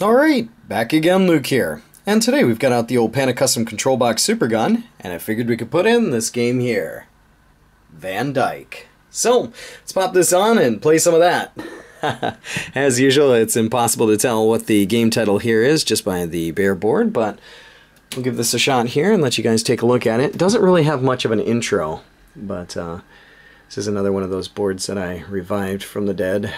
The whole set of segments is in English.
Alright, back again, Luke here. And today we've got out the old Panda Custom Control Box Super Gun, and I figured we could put in this game here. Vandyke. So, let's pop this on and play some of that. As usual, it's impossible to tell what the game title here is just by the bare board, but we'll give this a shot here and let you guys take a look at it. It doesn't really have much of an intro, but this is another one of those boards that I revived from the dead.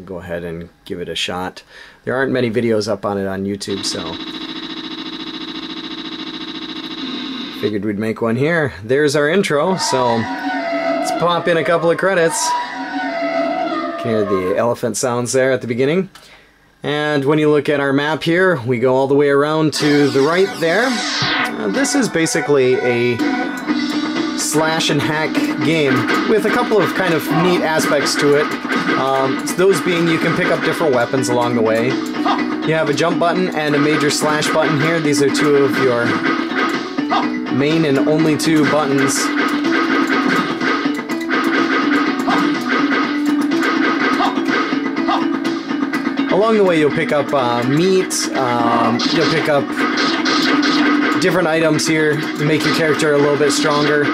Go ahead and give it a shot. There aren't many videos up on it on YouTube, so figured we'd make one here. There's our intro, so let's pop in a couple of credits. You can hear the elephant sounds there at the beginning. And when you look at our map here, we go all the way around to the right there. This is basically a slash and hack game with a couple of kind of neat aspects to it. Those being you can pick up different weapons along the way. You have a jump button and a major slash button here. These are two of your main and only two buttons. Along the way you'll pick up meat, you'll pick up different items here to make your character a little bit stronger.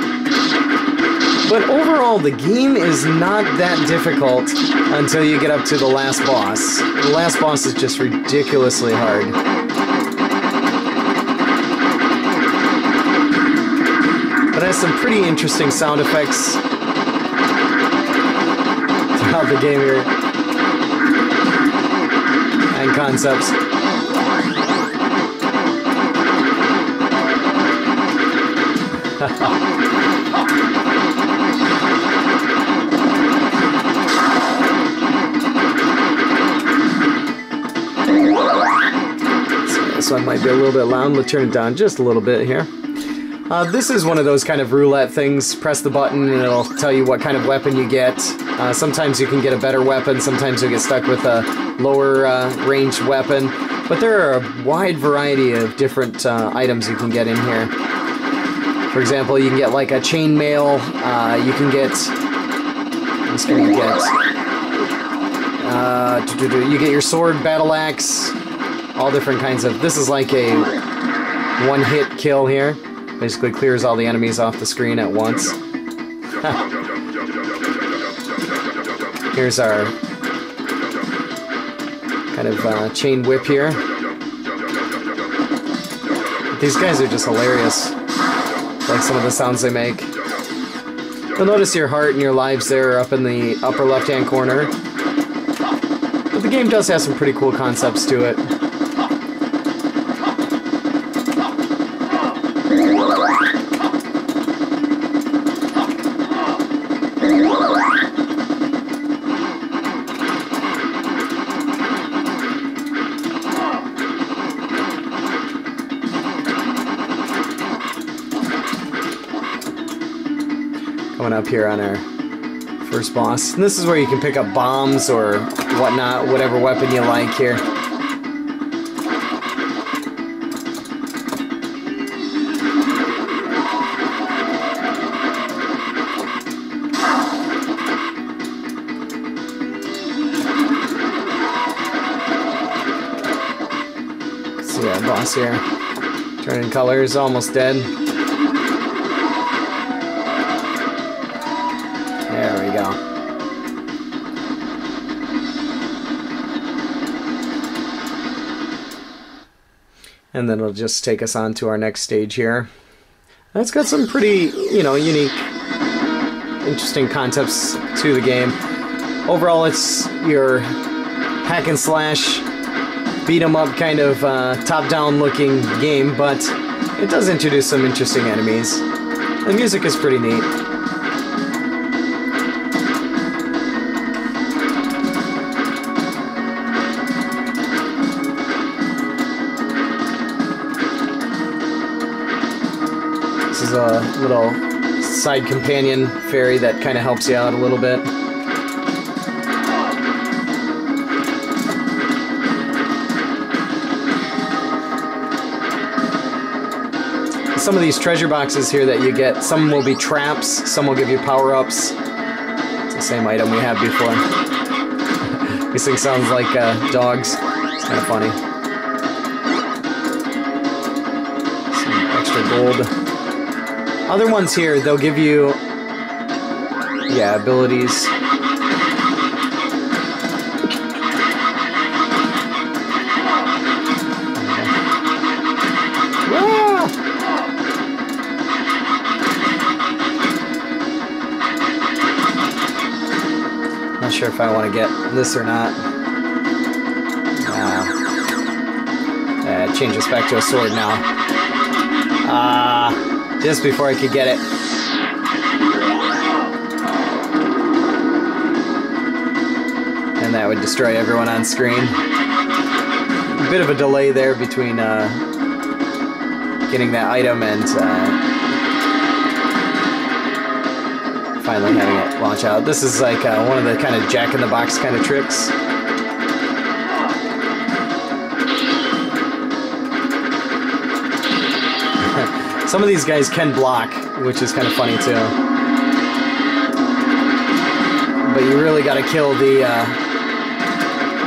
But overall, the game is not that difficult until you get up to the last boss. The last boss is just ridiculously hard. But it has some pretty interesting sound effects throughout the game here. And concepts. This one might be a little bit loud. Let's turn it down just a little bit here. This is one of those kind of roulette things. Press the button and it'll tell you what kind of weapon you get. Sometimes you can get a better weapon, sometimes you'll get stuck with a lower ranged weapon. But there are a wide variety of different items you can get in here. For example, you can get like a chainmail, you can get... What's going to get? You get your sword, battle axe, all different kinds of... This is like a one-hit kill here. Basically clears all the enemies off the screen at once. Here's our kind of chain whip here. These guys are just hilarious. Like some of the sounds they make. You'll notice your heart and your lives there are up in the upper left-hand corner. But the game does have some pretty cool concepts to it. Coming up here on our first boss. And this is where you can pick up bombs or whatnot, whatever weapon you like here. See our boss here. Turning colors, almost dead. There we go. And then it'll just take us on to our next stage here. That's got some pretty, unique, interesting concepts to the game. Overall, it's your hack and slash, beat 'em up kind of top-down looking game, but it does introduce some interesting enemies. The music is pretty neat. This is a little side companion fairy that kind of helps you out a little bit. Some of these treasure boxes here that you get, some will be traps, some will give you power-ups. It's the same item we had before. These things sound like dogs. It's kind of funny. Some extra gold. Other ones here, they'll give you, yeah, abilities. Not sure if I want to get this or not. It changes back to a sword now. Just before I could get it. And that would destroy everyone on screen. A bit of a delay there between getting that item and finally having it launch out. This is like one of the kind of jack-in-the-box kind of tricks. Some of these guys can block, which is kind of funny too. But you really got to kill the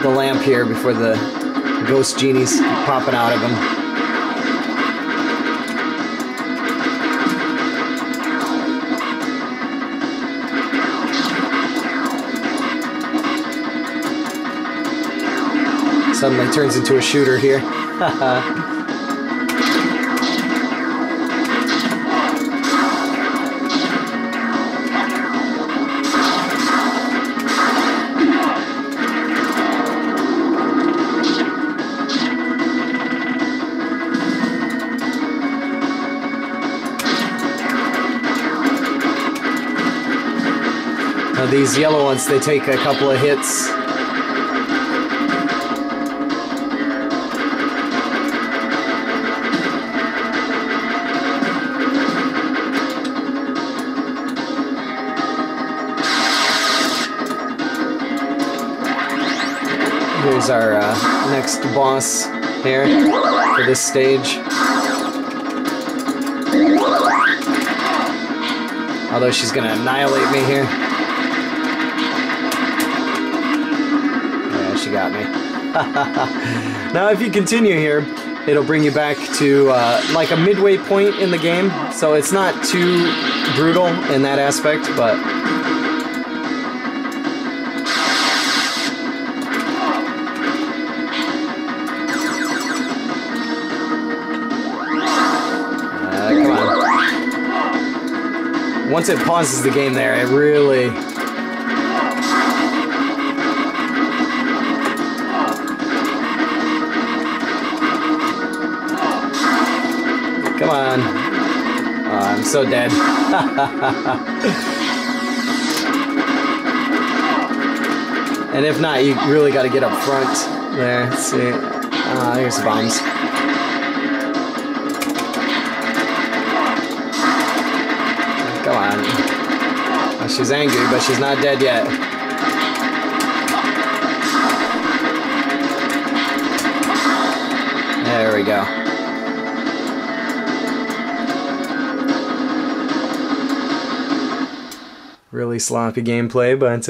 lamp here before the ghost genies keep popping out of him. Suddenly turns into a shooter here. Now these yellow ones, they take a couple of hits. Here's our next boss here for this stage. Although she's gonna annihilate me here. Yeah, she got me. Now if you continue here, it'll bring you back to like a midway point in the game. So it's not too brutal in that aspect, but once it pauses the game there, it really... Come on. Oh, I'm so dead. And if not, you really got to get up front there. Let's see. Here's the bombs. Come on. Well, she's angry, but she's not dead yet. There we go. Really sloppy gameplay, but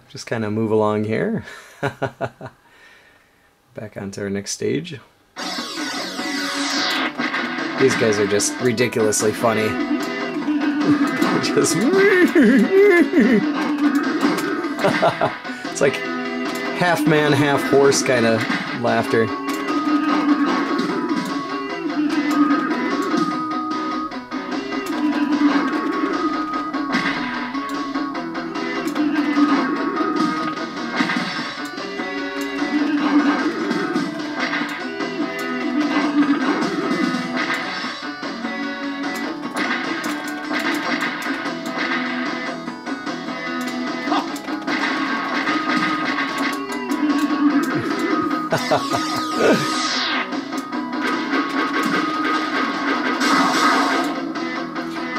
just kind of move along here. Back onto our next stage. These guys are just ridiculously funny. Just it's like half man, half horse kind of laughter.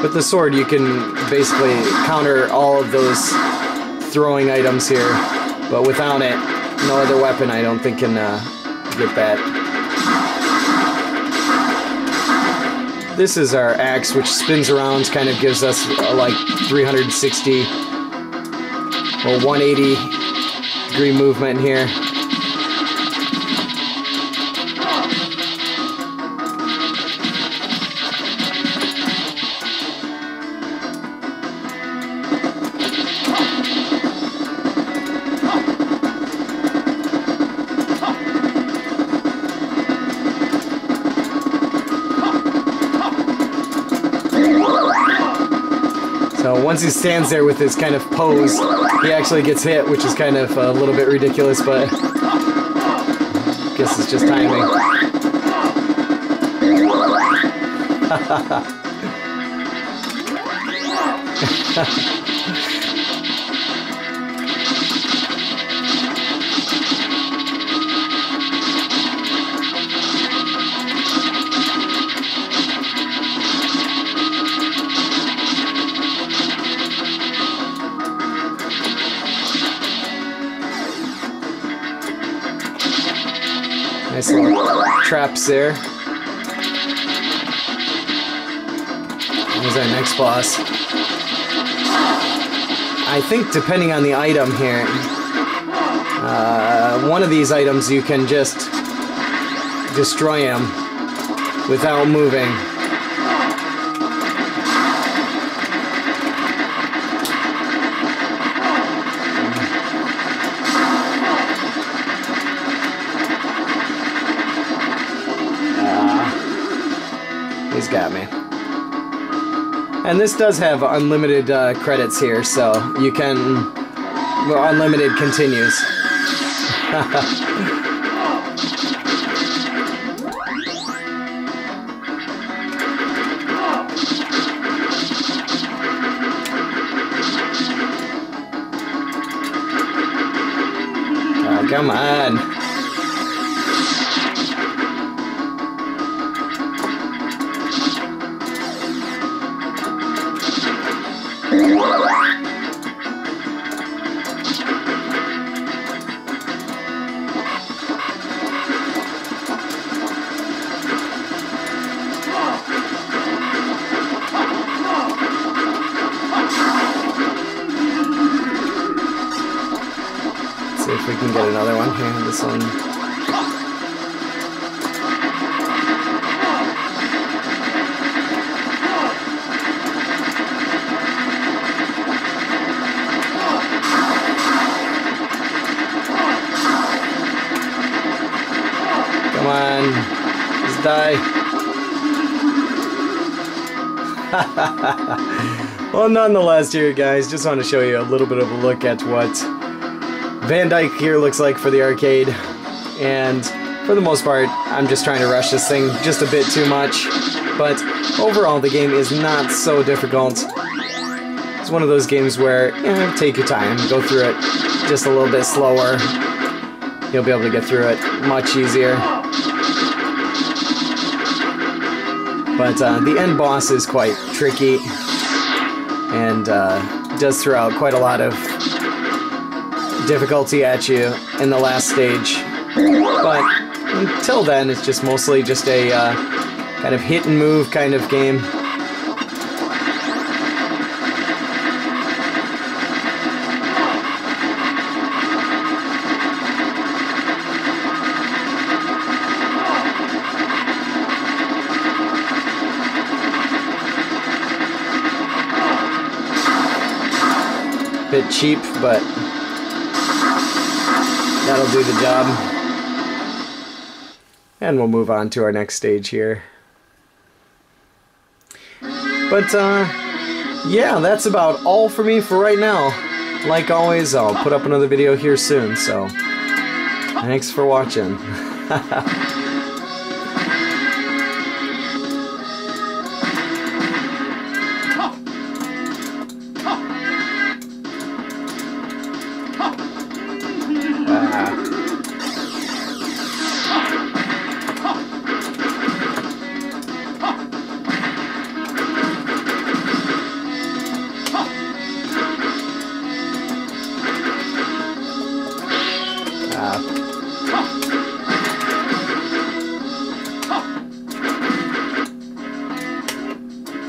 With the sword, you can basically counter all of those throwing items here, but without it, no other weapon I don't think can get that. This is our axe, which spins around, kind of gives us like 360 or 180 degree movement here. So once he stands there with this kind of pose, he actually gets hit, which is kind of a little bit ridiculous, but I guess it's just timing. Nice little traps there. Here's our next boss. I think depending on the item here, one of these items you can just destroy him without moving. He's got me. And this does have unlimited credits here, so you can... well, unlimited continues. Oh, come on. See if we can get another one here. This one. Come on, just die. Well, nonetheless here, guys, just want to show you a little bit of a look at what Vandyke here looks like for the arcade. And for the most part, I'm just trying to rush this thing just a bit too much. But overall, the game is not so difficult. It's one of those games where, take your time, go through it just a little bit slower. You'll be able to get through it much easier. But the end boss is quite tricky and does throw out quite a lot of difficulty at you in the last stage. But until then, it's just mostly just a kind of hit and move kind of game. Bit cheap, but that'll do the job. And we'll move on to our next stage here. But yeah, that's about all for me for right now. Like always, I'll put up another video here soon, so thanks for watching.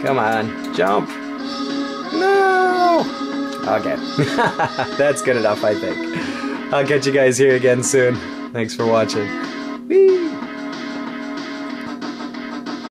Come on, jump. No! Okay. That's good enough, I think. I'll catch you guys here again soon. Thanks for watching. Whee!